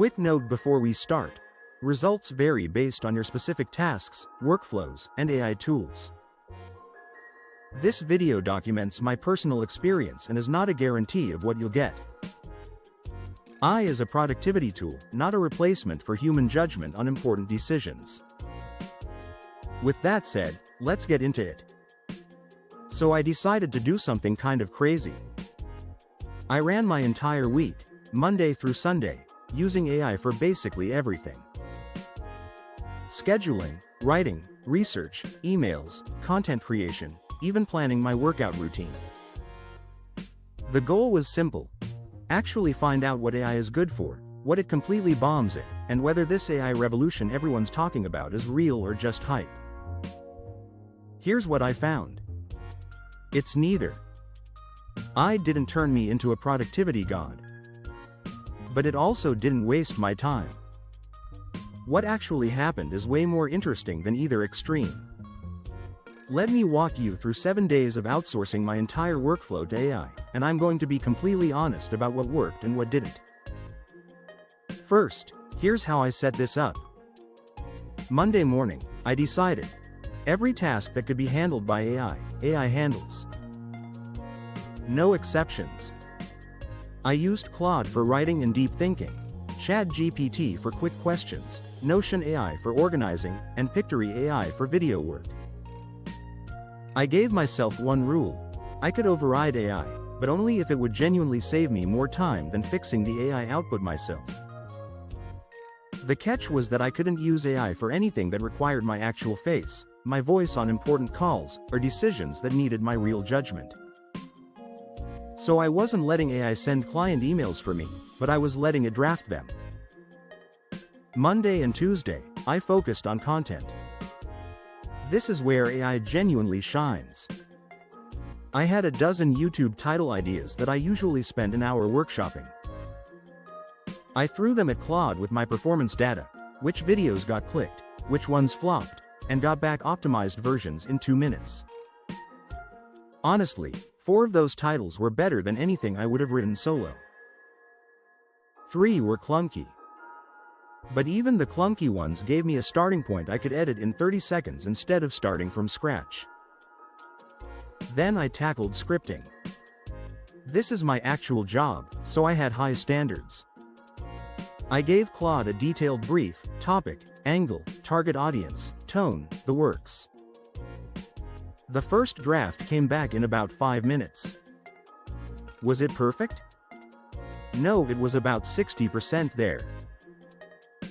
Quick note before we start. Results vary based on your specific tasks, workflows, and AI tools. This video documents my personal experience and is not a guarantee of what you'll get. AI is a productivity tool, not a replacement for human judgment on important decisions. With that said, let's get into it. So I decided to do something kind of crazy. I ran my entire week, Monday through Sunday, using AI for basically everything. Scheduling, writing, research, emails, content creation, even planning my workout routine. The goal was simple. Actually find out what AI is good for, what it completely bombs it, and whether this AI revolution everyone's talking about is real or just hype. Here's what I found. It's neither. AI didn't turn me into a productivity god. But it also didn't waste my time. What actually happened is way more interesting than either extreme. Let me walk you through 7 days of outsourcing my entire workflow to AI, and I'm going to be completely honest about what worked and what didn't. First, here's how I set this up. Monday morning, I decided, every task that could be handled by AI handles. No exceptions. I used Claude for writing and deep thinking, ChatGPT for quick questions, Notion AI for organizing, and Pictory AI for video work. I gave myself one rule. I could override AI, but only if it would genuinely save me more time than fixing the AI output myself. The catch was that I couldn't use AI for anything that required my actual face, my voice on important calls, or decisions that needed my real judgment. So I wasn't letting AI send client emails for me, but I was letting it draft them. Monday and Tuesday, I focused on content. This is where AI genuinely shines. I had a dozen YouTube title ideas that I usually spend an hour workshopping. I threw them at Claude with my performance data, which videos got clicked, which ones flopped, and got back optimized versions in 2 minutes. Honestly, 4 of those titles were better than anything I would have written solo. 3 were clunky. But even the clunky ones gave me a starting point I could edit in 30 seconds instead of starting from scratch. Then I tackled scripting. This is my actual job, so I had high standards. I gave Claude a detailed brief, topic, angle, target audience, tone, the works. The first draft came back in about 5 minutes. Was it perfect? No, it was about 60% there.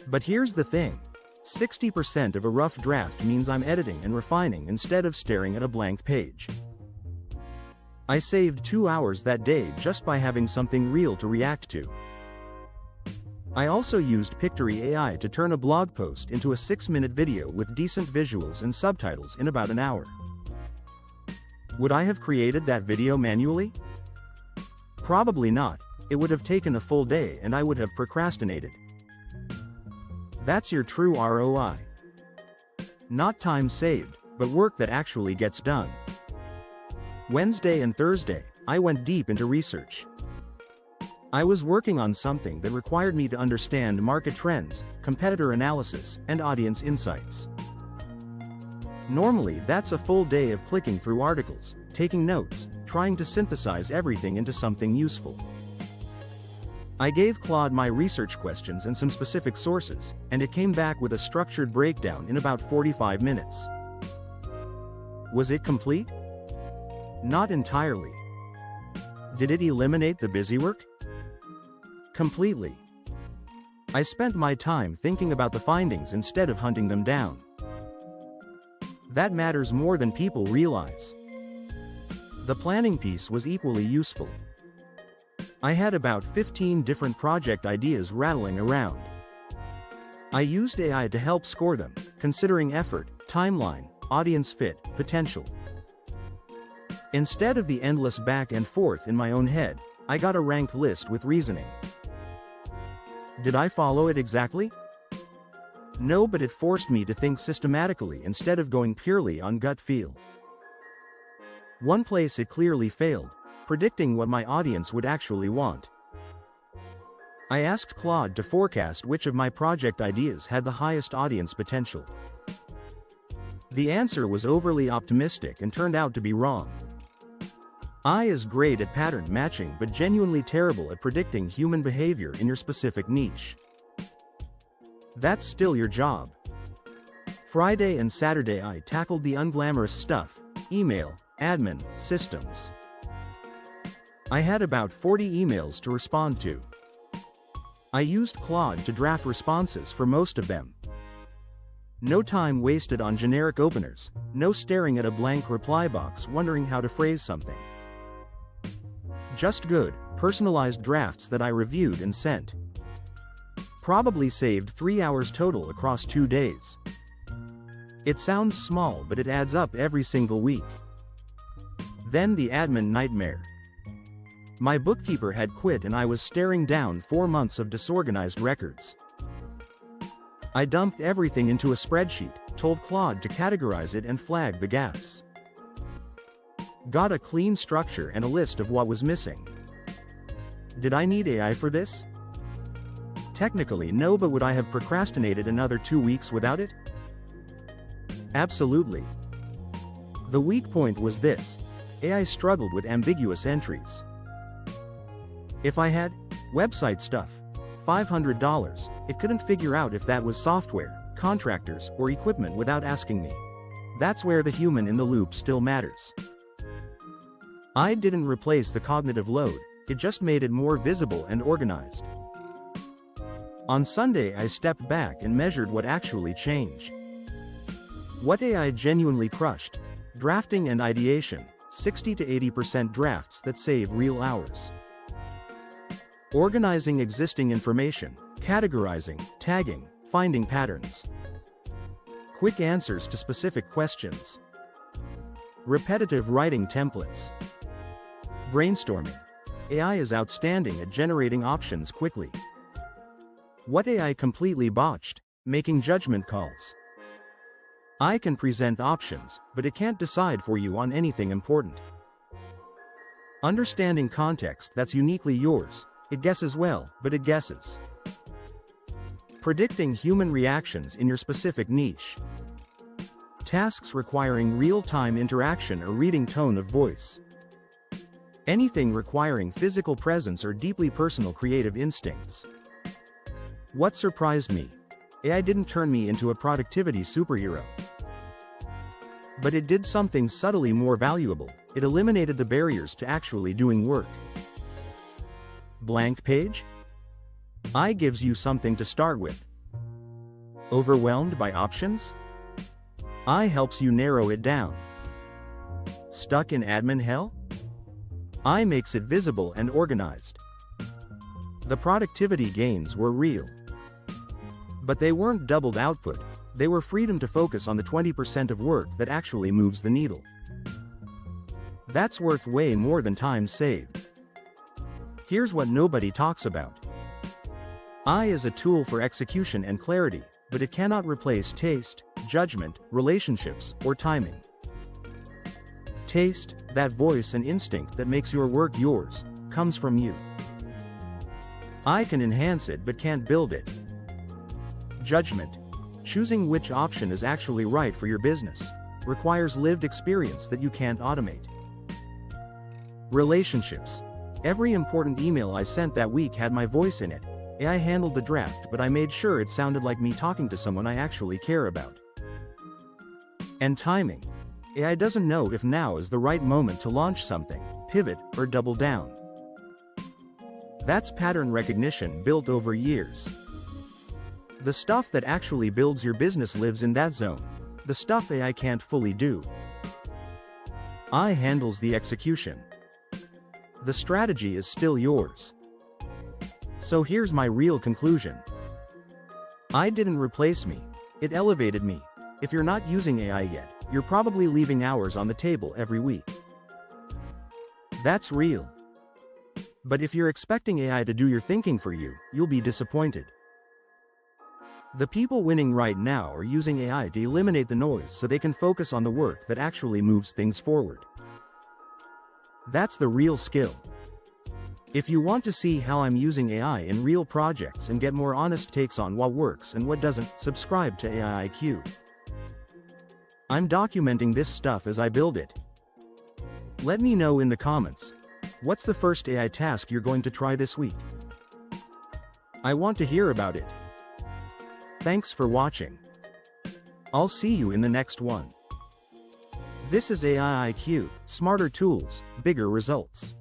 But here's the thing. 60% of a rough draft means I'm editing and refining instead of staring at a blank page. I saved 2 hours that day just by having something real to react to. I also used Pictory AI to turn a blog post into a 6-minute video with decent visuals and subtitles in about an hour. Would I have created that video manually? Probably not. It would have taken a full day and I would have procrastinated. That's your true ROI. Not time saved, but work that actually gets done. Wednesday and Thursday, I went deep into research. I was working on something that required me to understand market trends, competitor analysis, and audience insights. Normally, that's a full day of clicking through articles, taking notes, trying to synthesize everything into something useful. I gave Claude my research questions and some specific sources, and it came back with a structured breakdown in about 45 minutes. Was it complete? Not entirely. Did it eliminate the busywork? Completely. I spent my time thinking about the findings instead of hunting them down. That matters more than people realize. The planning piece was equally useful. I had about 15 different project ideas rattling around. I used AI to help score them, considering effort, timeline, audience fit, potential. Instead of the endless back and forth in my own head, I got a ranked list with reasoning. Did I follow it exactly? No, but it forced me to think systematically instead of going purely on gut feel. One place it clearly failed: predicting what my audience would actually want. I asked Claude to forecast which of my project ideas had the highest audience potential. The answer was overly optimistic and turned out to be wrong. AI is great at pattern matching but genuinely terrible at predicting human behavior in your specific niche. That's still your job. Friday and Saturday I tackled the unglamorous stuff: email, admin, systems. I had about 40 emails to respond to. I used Claude to draft responses for most of them. No time wasted on generic openers, no staring at a blank reply box wondering how to phrase something. Just good, personalized drafts that I reviewed and sent. Probably saved 3 hours total across 2 days. It sounds small, but it adds up every single week. Then the admin nightmare. My bookkeeper had quit and I was staring down 4 months of disorganized records. I dumped everything into a spreadsheet, told Claude to categorize it and flag the gaps. Got a clean structure and a list of what was missing. Did I need AI for this? Technically no, but would I have procrastinated another 2 weeks without it? Absolutely. The weak point was this: AI struggled with ambiguous entries. If I had website stuff, $500, it couldn't figure out if that was software, contractors, or equipment without asking me. That's where the human in the loop still matters. I didn't replace the cognitive load, it just made it more visible and organized. On Sunday I stepped back and measured what actually changed. What AI genuinely crushed: drafting and ideation, 60 to 80% drafts that save real hours. Organizing existing information, categorizing, tagging, finding patterns. Quick answers to specific questions. Repetitive writing templates. Brainstorming. AI is outstanding at generating options quickly. What AI completely botched: making judgment calls. I can present options, but it can't decide for you on anything important. Understanding context that's uniquely yours. It guesses well, but it guesses. Predicting human reactions in your specific niche. Tasks requiring real-time interaction or reading tone of voice. Anything requiring physical presence or deeply personal creative instincts. What surprised me? AI didn't turn me into a productivity superhero. But it did something subtly more valuable: it eliminated the barriers to actually doing work. Blank page? AI gives you something to start with. Overwhelmed by options? AI helps you narrow it down. Stuck in admin hell? AI makes it visible and organized. The productivity gains were real. But they weren't doubled output, they were freedom to focus on the 20% of work that actually moves the needle. That's worth way more than time saved. Here's what nobody talks about. AI is a tool for execution and clarity, but it cannot replace taste, judgment, relationships, or timing. Taste, that voice and instinct that makes your work yours, comes from you. AI can enhance it but can't build it. Judgment, choosing which option is actually right for your business, requires lived experience that you can't automate. Relationships, every important email I sent that week had my voice in it. AI handled the draft, but I made sure it sounded like me talking to someone I actually care about. And timing, AI doesn't know if now is the right moment to launch something, pivot, or double down. That's pattern recognition built over years. The stuff that actually builds your business lives in that zone, the stuff AI can't fully do. AI handles the execution. The strategy is still yours. So here's my real conclusion. AI didn't replace me, it elevated me. If you're not using AI yet, you're probably leaving hours on the table every week. That's real. But if you're expecting AI to do your thinking for you, you'll be disappointed. The people winning right now are using AI to eliminate the noise so they can focus on the work that actually moves things forward. That's the real skill. If you want to see how I'm using AI in real projects and get more honest takes on what works and what doesn't, subscribe to AIIQ. I'm documenting this stuff as I build it. Let me know in the comments. What's the first AI task you're going to try this week? I want to hear about it. Thanks for watching. I'll see you in the next one. This is AIIQ, smarter tools, bigger results.